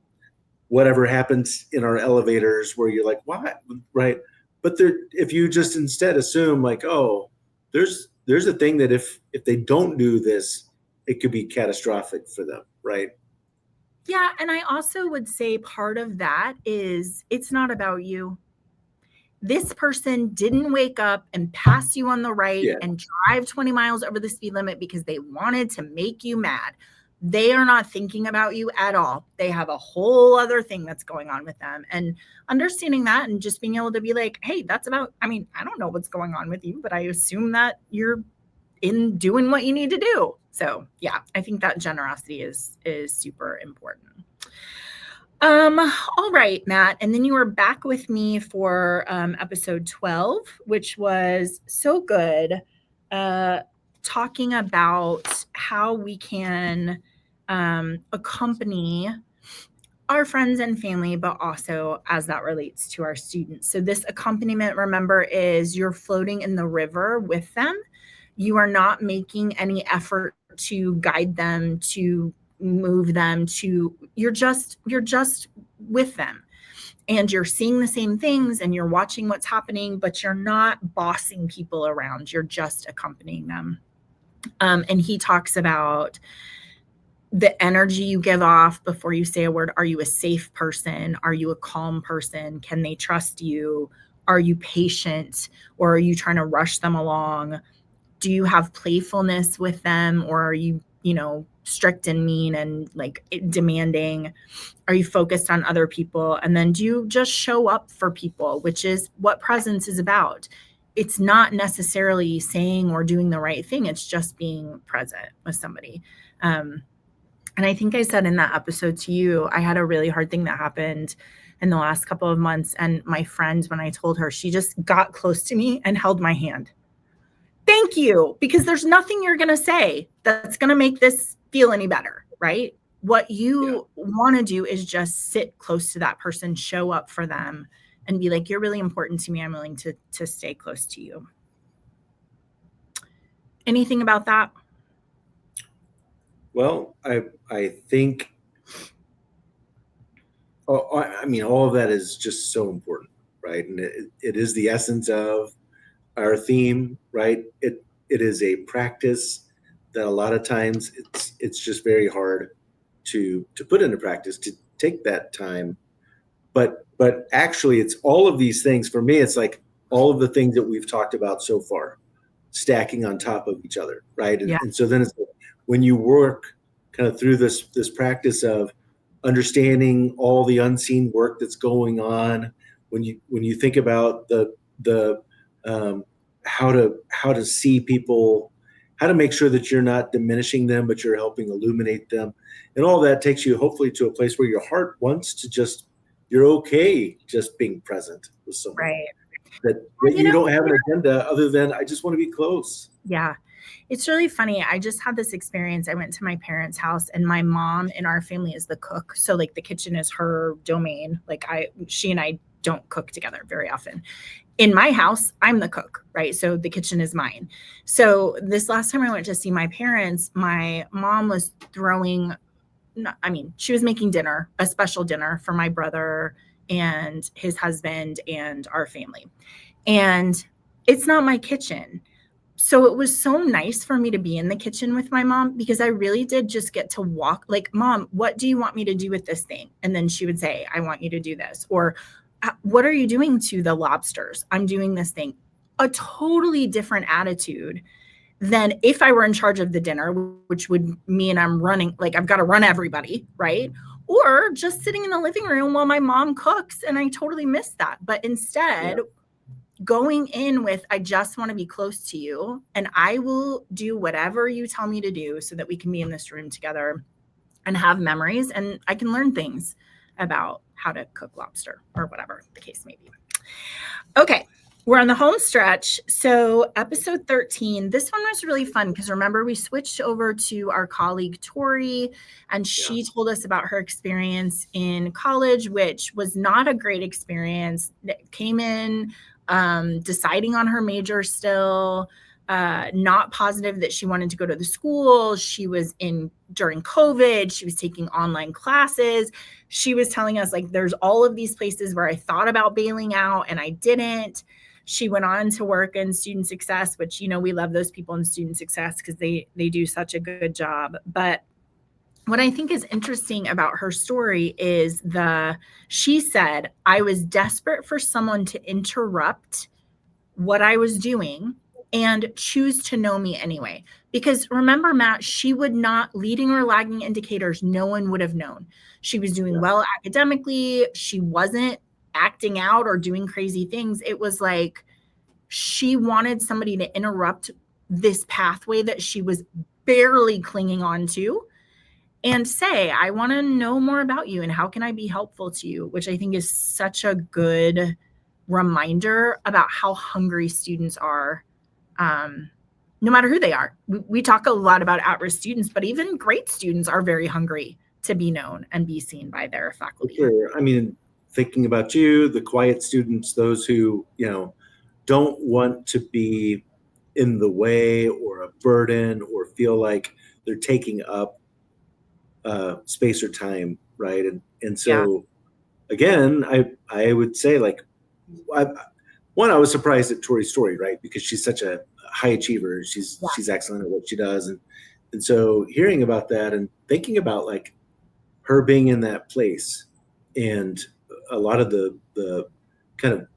whatever happens in our elevators where you're like, what? Right. But if you just instead assume like, oh, there's a thing that if they don't do this, it could be catastrophic for them. Right. Yeah. And I also would say part of that is, it's not about you. This person didn't wake up and pass you on the right and drive 20 miles over the speed limit because they wanted to make you mad. They are not thinking about you at all. They have a whole other thing that's going on with them. And understanding that and just being able to be like, hey, I don't know what's going on with you, but I assume that you're in doing what you need to do. So yeah, I think that generosity is super important. All right, Matt. And then you were back with me for episode 12, which was so good, talking about how we can accompany our friends and family, but also as that relates to our students. So this accompaniment, remember, is you're floating in the river with them. You are not making any effort to guide them, to move them, you're just with them, and you're seeing the same things and you're watching what's happening, but you're not bossing people around. You're just accompanying them. And he talks about the energy you give off before you say a word. Are you a safe person? Are you a calm person? Can they trust you? Are you patient, or are you trying to rush them along? Do you have playfulness with them, or are you, strict and mean and like demanding? Are you focused on other people? And then do you just show up for people, which is what presence is about. It's not necessarily saying or doing the right thing. It's just being present with somebody. And I think I said in that episode to you, I had a really hard thing that happened in the last couple of months. And my friend, when I told her, she just got close to me and held my hand. Thank you. Because there's nothing you're going to say that's going to make this feel any better, right? What you want to do is just sit close to that person, show up for them, and be like, you're really important to me. I'm willing to stay close to you. Anything about that? Well, I think, all of that is just so important, right? And it is the essence of our theme, right? It is a practice that a lot of times it's just very hard to put into practice, to take that time. But actually, it's all of these things. For me, it's like all of the things that we've talked about so far, stacking on top of each other, right? And so then it's when you work kind of through this practice of understanding all the unseen work that's going on, when you think about the how to see people, how to make sure that you're not diminishing them, but you're helping illuminate them, and all that takes you hopefully to a place where your heart wants to just, you're okay just being present with someone, right? That you don't have an agenda other than I just want to be close. Yeah. It's really funny. I just had this experience. I went to my parents' house, and my mom in our family is the cook. So like the kitchen is her domain. Like she and I don't cook together very often. In my house, I'm the cook, right? So the kitchen is mine. So this last time I went to see my parents, my mom was she was making dinner, a special dinner for my brother and his husband and our family. And it's not my kitchen. So it was so nice for me to be in the kitchen with my mom, because I really did just get to walk, like, Mom, what do you want me to do with this thing? And then she would say, I want you to do this. Or what are you doing to the lobsters? I'm doing this thing. A totally different attitude than if I were in charge of the dinner, which would mean I'm running, like I've got to run everybody, right? Or just sitting in the living room while my mom cooks, and I totally miss that. But instead, going in with, I just want to be close to you, and I will do whatever you tell me to do so that we can be in this room together and have memories, and I can learn things about how to cook lobster or whatever the case may be. Okay, we're on the home stretch. So episode 13, this one was really fun because remember, we switched over to our colleague Tori, and she told us about her experience in college, which was not a great experience. Came in deciding on her major still, not positive that she wanted to go to the school. She was in during COVID. She was taking online classes. She was telling us, like, there's all of these places where I thought about bailing out and I didn't. She went on to work in student success, which, we love those people in student success because they do such a good job. But what I think is interesting about her story is she said, I was desperate for someone to interrupt what I was doing and choose to know me anyway. Because remember, Matt, she would not, leading or lagging indicators, no one would have known. She was doing well academically. She wasn't acting out or doing crazy things. It was like she wanted somebody to interrupt this pathway that she was barely clinging on to and say, I want to know more about you and how can I be helpful to you, which I think is such a good reminder about how hungry students are, no matter who they are. We talk a lot about at-risk students, but even great students are very hungry to be known and be seen by their faculty. Sure. I mean, thinking about you, the quiet students, those who, don't want to be in the way or a burden or feel like they're taking up space or time, right? And so again, I would say, like, I was surprised at Tori's story, right? Because she's such a high achiever. She's excellent at what she does, and so hearing about that and thinking about, like, her being in that place and a lot of the kind of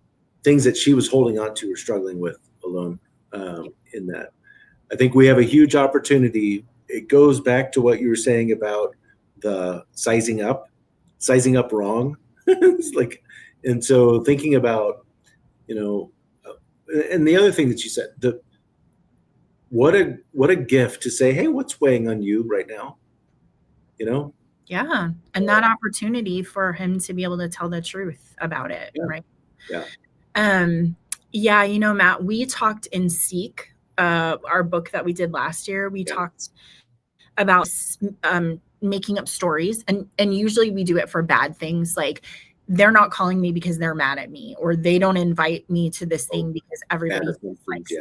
things that she was holding on to or struggling with alone in that, I think we have a huge opportunity. It goes back to what you were saying about the sizing up wrong. It's like, and so thinking about, and the other thing that you said, what a gift to say, hey, what's weighing on you right now? Yeah. And that opportunity for him to be able to tell the truth about it. Right. Yeah. Matt, we talked in Seek, our book that we did last year. We talked about making up stories, and usually we do it for bad things, like they're not calling me because they're mad at me, or they don't invite me to this thing because everybody likes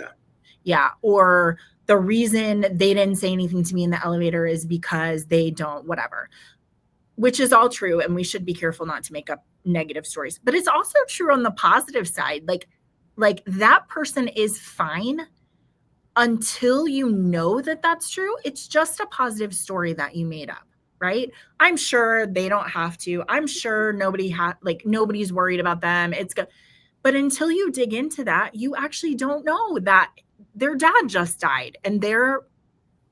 or the reason they didn't say anything to me in the elevator is because they don't, whatever, which is all true, and we should be careful not to make up negative stories. But it's also true on the positive side, like that person is fine until you know that that's true. It's just a positive story that you made up, right? I'm sure they don't have to. I'm sure nobody's worried about them. It's good. But until you dig into that, you actually don't know that their dad just died and they're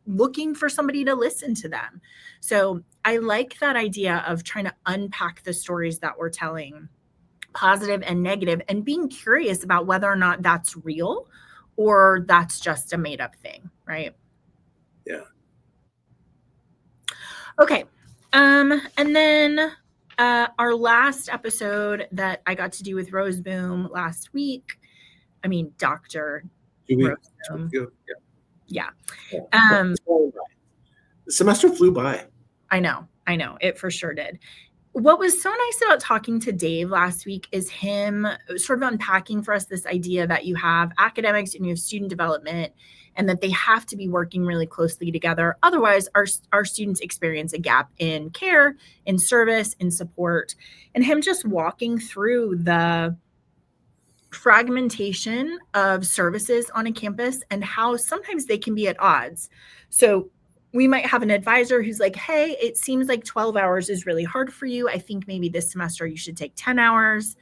looking for somebody to listen to them. So I like that idea of trying to unpack the stories that we're telling, positive and negative, and being curious about whether or not that's real or that's just a made up thing, right? Yeah. Okay. And then our last episode that I got to do with Rozeboom last week, Dr. Rozeboom. Yeah. The semester flew by. I know. It for sure did. What was so nice about talking to Dave last week is him sort of unpacking for us this idea that you have academics and you have student development, and that they have to be working really closely together. Otherwise, our students experience a gap in care, in service, in support. And him just walking through fragmentation of services on a campus and how sometimes they can be at odds. So we might have an advisor who's like, hey, it seems like 12 hours is really hard for you. I think maybe this semester you should take 10 hours.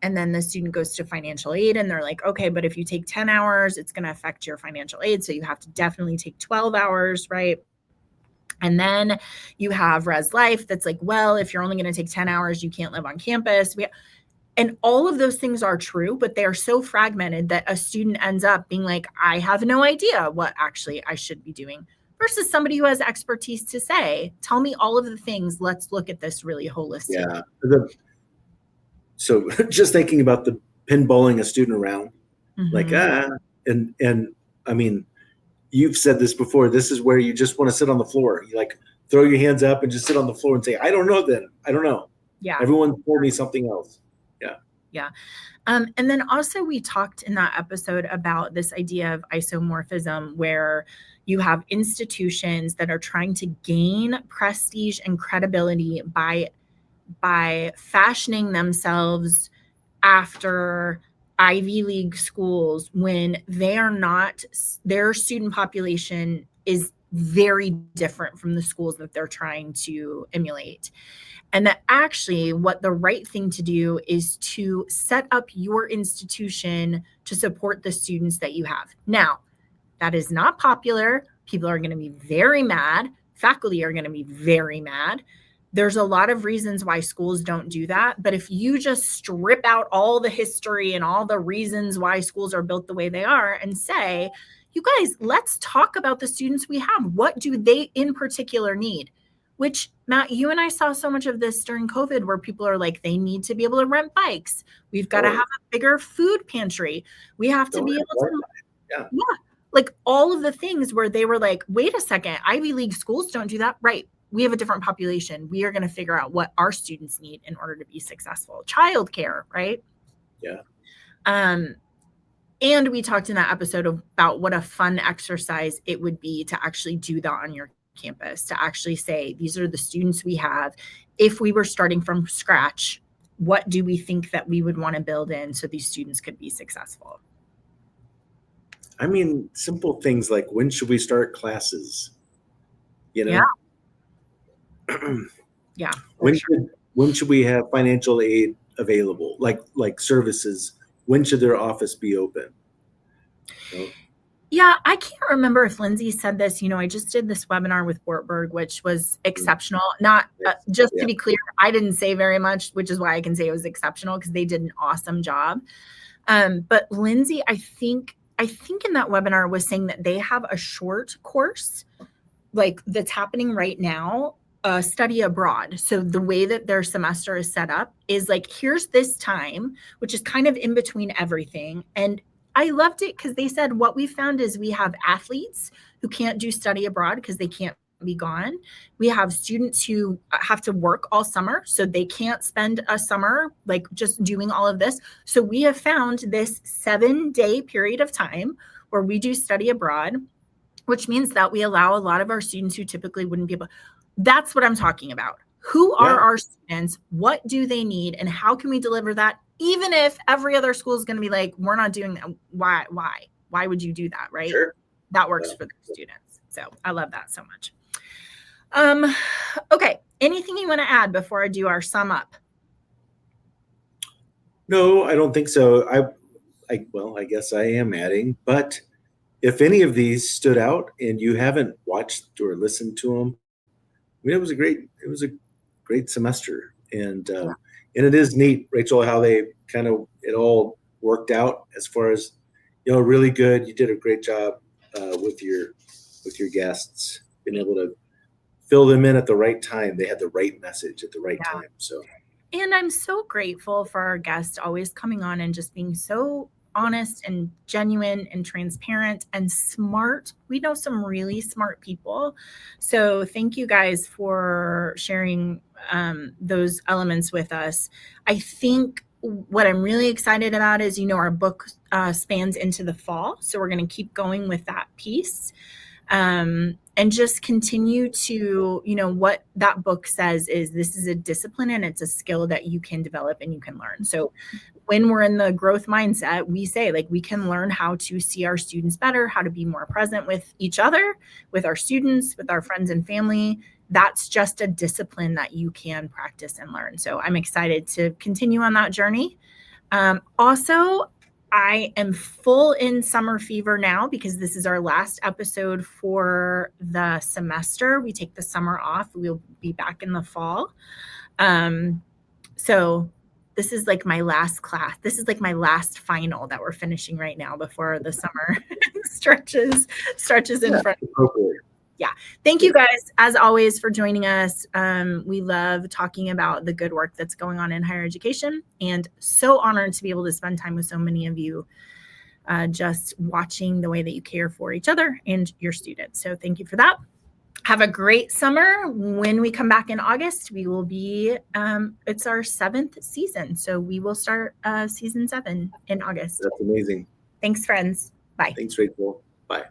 And then the student goes to financial aid and they're like, okay, but if you take 10 hours, it's going to affect your financial aid. So you have to definitely take 12 hours, right? And then you have Res Life that's like, well, if you're only going to take 10 hours, you can't live on campus. And all of those things are true, but they are so fragmented that a student ends up being like, I have no idea what actually I should be doing, versus somebody who has expertise to say, tell me all of the things. Let's look at this really holistically. Yeah. So just thinking about the pinballing a student around, and I mean, you've said this before. This is where you just want to sit on the floor. You like throw your hands up and just sit on the floor and say, I don't know then. I don't know. Yeah. Everyone told me something else. Yeah. Yeah. And then also we talked in that episode about this idea of isomorphism, where you have institutions that are trying to gain prestige and credibility by fashioning themselves after Ivy League schools when they are not, their student population is very different from the schools that they're trying to emulate. And that actually what the right thing to do is to set up your institution to support the students that you have. Now, that is not popular. People are going to be very mad. Faculty are going to be very mad. There's a lot of reasons why schools don't do that. But if you just strip out all the history and all the reasons why schools are built the way they are and say, you guys, let's talk about the students we have. What do they in particular need? Which, Matt, you and I saw so much of this during COVID where people are like, they need to be able to rent bikes. We've got to have a bigger food pantry. We have to be able to, like all of the things where they were like, wait a second, Ivy League schools don't do that. Right. We have a different population. We are going to figure out what our students need in order to be successful. Childcare, right? Yeah. And we talked in that episode about what a fun exercise it would be to actually do that on your campus, to actually say, these are the students we have. If we were starting from scratch, what do we think that we would want to build in so these students could be successful? I mean, simple things like, when should we start classes? You know? Yeah. Yeah. When should we have financial aid available? Like services, when should their office be open? You know? Yeah, I can't remember if Lindsay said this. You know, I just did this webinar with Wartburg, which was exceptional. Not just to be clear, I didn't say very much, which is why I can say it was exceptional because they did an awesome job. But Lindsay, I think in that webinar was saying that they have a short course like that's happening right now, study abroad. So the way that their semester is set up is like, here's this time, which is kind of in between everything. And I loved it because they said what we found is we have athletes who can't do study abroad because they can't be gone. We have students who have to work all summer, so they can't spend a summer like just doing all of this. So we have found this 7-day period of time where we do study abroad, which means that we allow a lot of our students who typically wouldn't be able. That's what I'm talking about. Who are our students? What do they need? And how can we deliver that? Even if every other school is going to be like, we're not doing that. Why would you do that? Right. Sure. That works for the students. So I love that so much. Okay. Anything you want to add before I do our sum up? No, I don't think so. I guess I am adding, but if any of these stood out and you haven't watched or listened to them, I mean, it was a great semester. And it is neat, Rachel, how they it all worked out as far as, really good. You did a great job with your guests, being able to fill them in at the right time. They had the right message at the right time. So, and I'm so grateful for our guests always coming on and just being so honest and genuine and transparent and smart. We know some really smart people. So thank you guys for sharing those elements with us. I think what I'm really excited about is, our book spans into the fall. So we're going to keep going with that piece. And just continue to, what that book says is this is a discipline and it's a skill that you can develop and you can learn. So when we're in the growth mindset, we say like we can learn how to see our students better, how to be more present with each other, with our students, with our friends and family. That's just a discipline that you can practice and learn. So I'm excited to continue on that journey. Also, I am full in summer fever now because this is our last episode for the semester. We take the summer off. We'll be back in the fall. So this is like my last class. This is like my last final that we're finishing right now before the summer stretches in front. Yeah. Thank you guys, as always, for joining us. We love talking about the good work that's going on in higher education, and so honored to be able to spend time with so many of you, just watching the way that you care for each other and your students. So thank you for that. Have a great summer. When we come back in August, we will be, it's our 7th season. So we will start season 7 in August. That's amazing. Thanks, friends. Bye. Thanks, Rachel. Bye.